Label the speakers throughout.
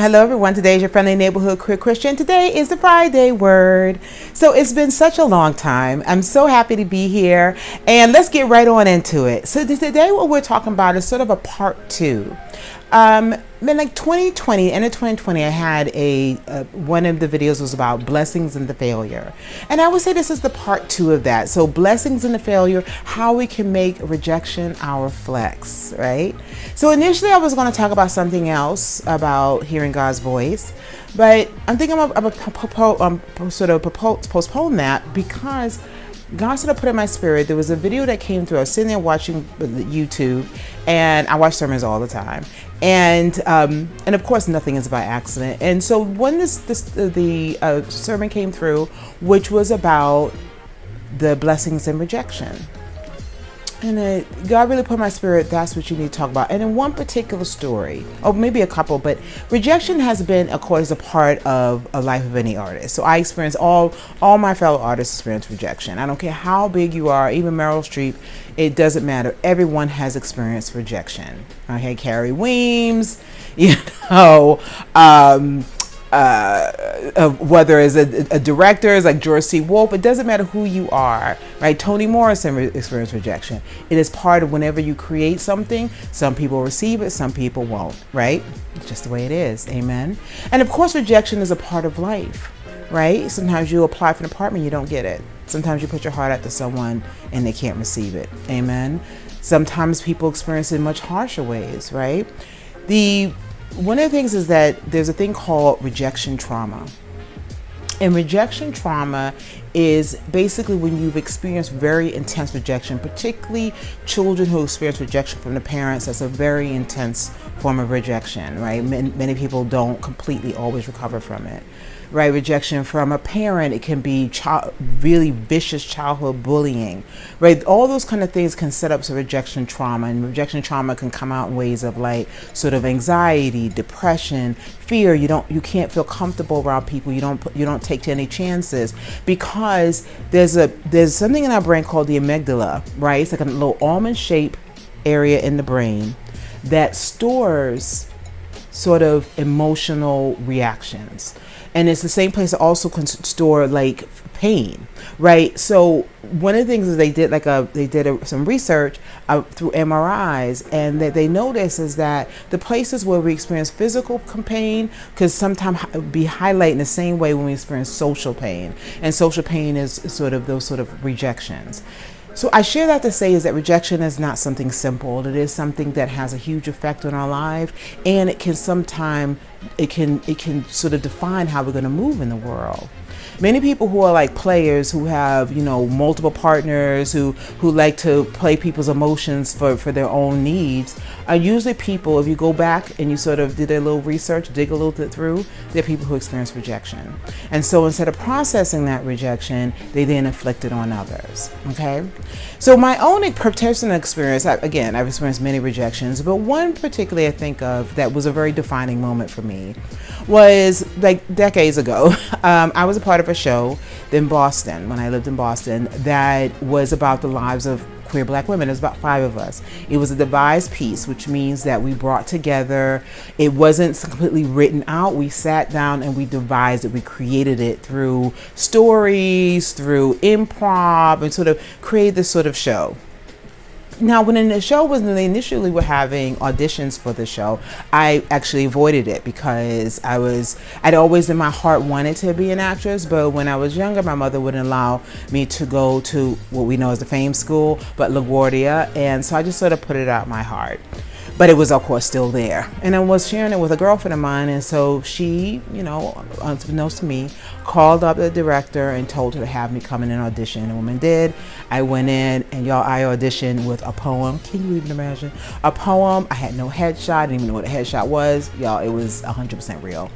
Speaker 1: Hello everyone, today is your friendly neighborhood queer Christian. Today is the Friday word. So it's been such a long time. I'm so happy to be here and let's get right on into it. So today what we're talking about is sort of a part two. In like 2020, end of 2020, I had one of the videos was about blessings and the failure. And I would say this is the part two of that. So blessings and the failure, how we can make rejection our flex, right? So initially I was going to talk about something else about hearing God's voice, but I'm thinking I'm sort of postpone that because God sort of put in my spirit. There was a video that came through. I was sitting there watching YouTube, and I watch sermons all the time. And of course, nothing is by accident. And so when the sermon came through, which was about the blessings and rejection. And God really put in my spirit, that's what you need to talk about. And in one particular story, or maybe a couple, but rejection has been, of course, a part of a life of any artist. So I experience, all my fellow artists experience rejection. I don't care how big you are, even Meryl Streep, it doesn't matter. Everyone has experienced rejection. Okay, Carrie Weems, whether it's a director, it's like George C. Wolfe, it doesn't matter who you are, right? Toni Morrison experienced rejection. It is part of whenever you create something, some people receive it, some people won't, right? It's just the way it is, amen? And of course, rejection is a part of life, right? Sometimes you apply for an apartment, you don't get it. Sometimes you put your heart out to someone and they can't receive it, amen? Sometimes people experience it in much harsher ways, right? One of the things is that there's a thing called rejection trauma. And rejection trauma is basically when you've experienced very intense rejection, particularly children who experience rejection from the parents. That's a very intense form of rejection, right? Many people don't completely always recover from it, right? Rejection from a parent, it can be really vicious childhood bullying, right? All those kind of things can set up some rejection trauma, and rejection trauma can come out in ways of like sort of anxiety, depression, fear. You can't feel comfortable around people. You don't take any chances because there's something in our brain called the amygdala, right? It's like a little almond-shaped area in the brain that stores sort of emotional reactions. And it's the same place that also can store like pain, right? So one of the things is they did some research through MRIs, and that they notice is that the places where we experience physical pain could sometimes be highlighted in the same way when we experience social pain. And social pain is sort of those sort of rejections. So I share that to say is that rejection is not something simple. It is something that has a huge effect on our life, and it can sort of define how we're going to move in the world. Many people who are like players, who have, multiple partners, who like to play people's emotions for their own needs, are usually people, if you go back and you sort of did a little research, dig a little bit through, they're people who experience rejection. And so instead of processing that rejection, they then inflict it on others, okay? So my own personal experience, I've experienced many rejections, but one particularly I think of that was a very defining moment for me was like decades ago. I was a part of a show in Boston, when I lived in Boston, that was about the lives of queer Black women. There's about 5 of us. It was a devised piece, which means that we brought together, it wasn't completely written out. We sat down and we devised it. We created it through stories, through improv, and sort of created this sort of show. Now, when the show was, they initially were having auditions for the show, I actually avoided it because I'd always in my heart wanted to be an actress, but when I was younger, my mother wouldn't allow me to go to what we know as the Fame School, but LaGuardia, and so I just sort of put it out my heart. But it was, of course, still there. And I was sharing it with a girlfriend of mine, and so she, unbeknownst to me, called up the director and told her to have me come in and audition. The woman did. I went in, and I auditioned with a poem. Can you even imagine? A poem. I had no headshot. I didn't even know what a headshot was. Y'all, it was 100% real.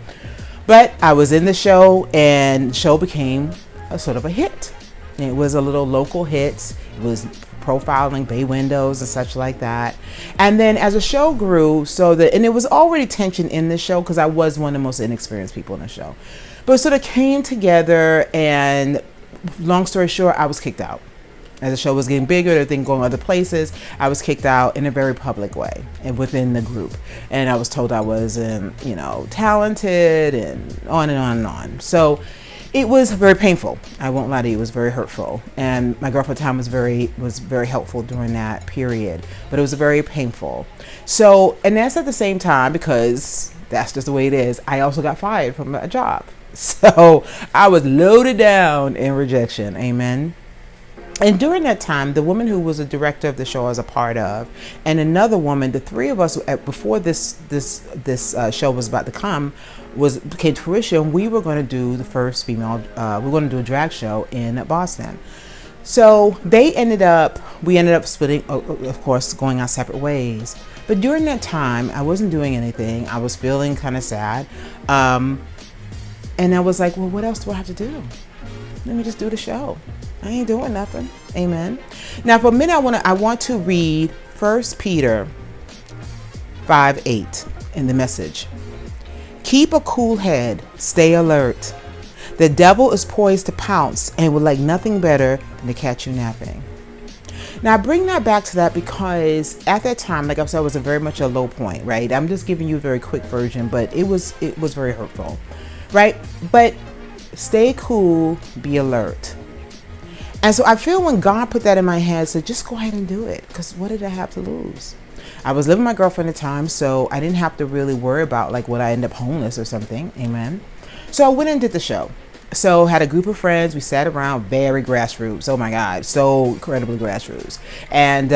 Speaker 1: But I was in the show, and the show became a sort of a hit. And it was a little local hit. It was profiling bay windows and such like that. And then as the show grew, and it was already tension in the show because I was one of the most inexperienced people in the show. But it sort of came together, and long story short, I was kicked out. As the show was getting bigger, everything going other places, I was kicked out in a very public way and within the group. And I was told I wasn't, talented and on and on and on. So it was very painful. I won't lie to you, it was very hurtful. And my girlfriend at the time was very helpful during that period. But it was very painful. So, and that's at the same time, because that's just the way it is, I also got fired from a job. So I was loaded down in rejection. Amen. And during that time, the woman who was a director of the show I was a part of, and another woman, the three of us, before this show was about to came to fruition, we were going to do the first female, we were going to do a drag show in Boston. So we ended up splitting, of course, going our separate ways. But during that time, I wasn't doing anything. I was feeling kind of sad. And I was like, well, what else do I have to do? Let me just do the show. I ain't doing nothing. Amen. Now, for a minute, I want to read 1 Peter 5:8 in the Message. Keep a cool head. Stay alert. The devil is poised to pounce and would like nothing better than to catch you napping. Now, I bring that back to that because at that time, like I said, it was very much a low point, right? I'm just giving you a very quick version, but it was very hurtful, right? But stay cool, be alert. And so I feel when God put that in my head, so just go ahead and do it. Because what did I have to lose? I was living with my girlfriend at the time, so I didn't have to really worry about like would I end up homeless or something. Amen. So I went and did the show. So had a group of friends. We sat around, very grassroots. Oh my God, so incredibly grassroots. And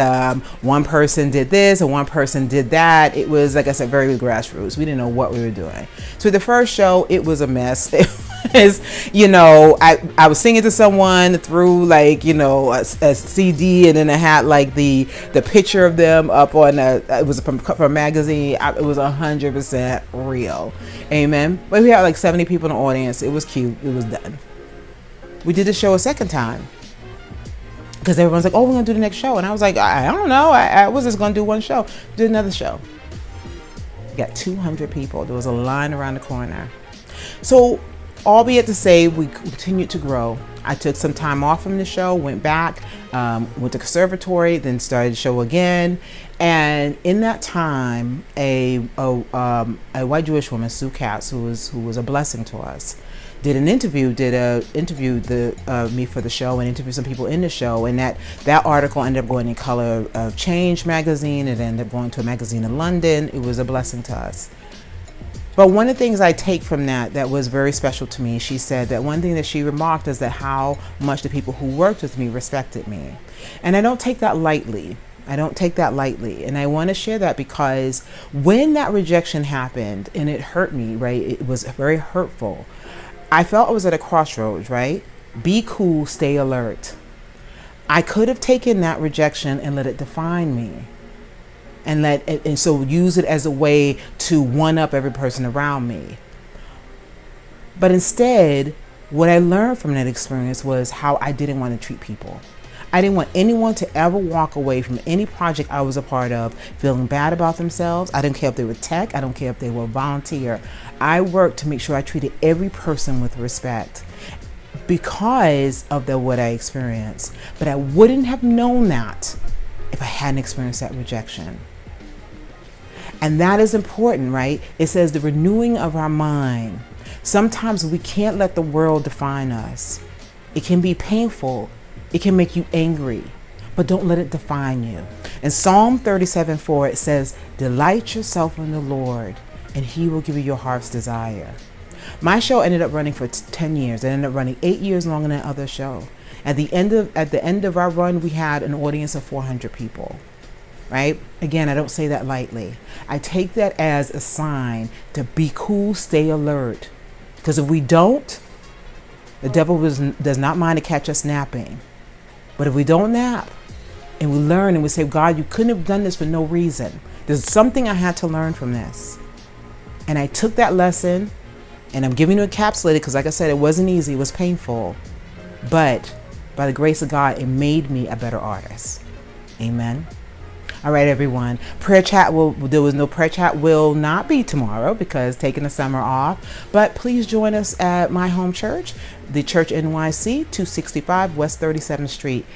Speaker 1: one person did this and one person did that. It was, like I said, very grassroots. We didn't know what we were doing. So the first show, it was a mess. It was, I was singing to someone through like, a CD, and then I had like the picture of them up on it was from a magazine. It was 100% real. Amen. But we had like 70 people in the audience. It was cute. It was done. We did the show a second time because everyone's like, oh, we're going to do the next show. And I was like, I don't know. I was just going to do one show. Did another show. We got 200 people. There was a line around the corner. So, albeit to say, we continued to grow. I took some time off from the show, went back, went to conservatory, then started the show again. And in that time, a white Jewish woman, Sue Katz, who was a blessing to us, interviewed me for the show and interviewed some people in the show. And that article ended up going in Color of Change magazine. It ended up going to a magazine in London. It was a blessing to us. But one of the things I take from that was very special to me, she said that one thing that she remarked is that how much the people who worked with me respected me. And I don't take that lightly. And I want to share that because when that rejection happened and it hurt me, right, it was very hurtful. I felt I was at a crossroads, right? Be cool, stay alert. I could have taken that rejection and let it define me. And so use it as a way to one up every person around me. But instead, what I learned from that experience was how I didn't want to treat people. I didn't want anyone to ever walk away from any project I was a part of feeling bad about themselves. I didn't care if they were tech. I don't care if they were volunteer. I worked to make sure I treated every person with respect because of what I experienced. But I wouldn't have known that if I hadn't experienced that rejection. And that is important, right? It says the renewing of our mind. Sometimes we can't let the world define us. It can be painful. It can make you angry, but don't let it define you. In Psalm 37:4, it says, delight yourself in the Lord and he will give you your heart's desire. My show ended up running for 10 years. It ended up running 8 years longer than other show. At the end of our run, we had an audience of 400 people. Right? Again, I don't say that lightly. I take that as a sign to be cool, stay alert. Because if we don't, the devil does not mind to catch us napping. But if we don't nap and we learn and we say, God, you couldn't have done this for no reason. There's something I had to learn from this. And I took that lesson and I'm giving you encapsulated because like I said, it wasn't easy. It was painful. But by the grace of God, it made me a better artist. Amen. All right, everyone. There was no prayer chat will not be tomorrow because taking the summer off. But please join us at my home church, the Church NYC, 265 West 37th Street.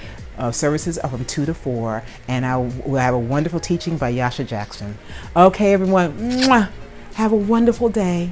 Speaker 1: services are from 2 to 4, and we'll have a wonderful teaching by Yasha Jackson. Okay, everyone. Mwah. Have a wonderful day.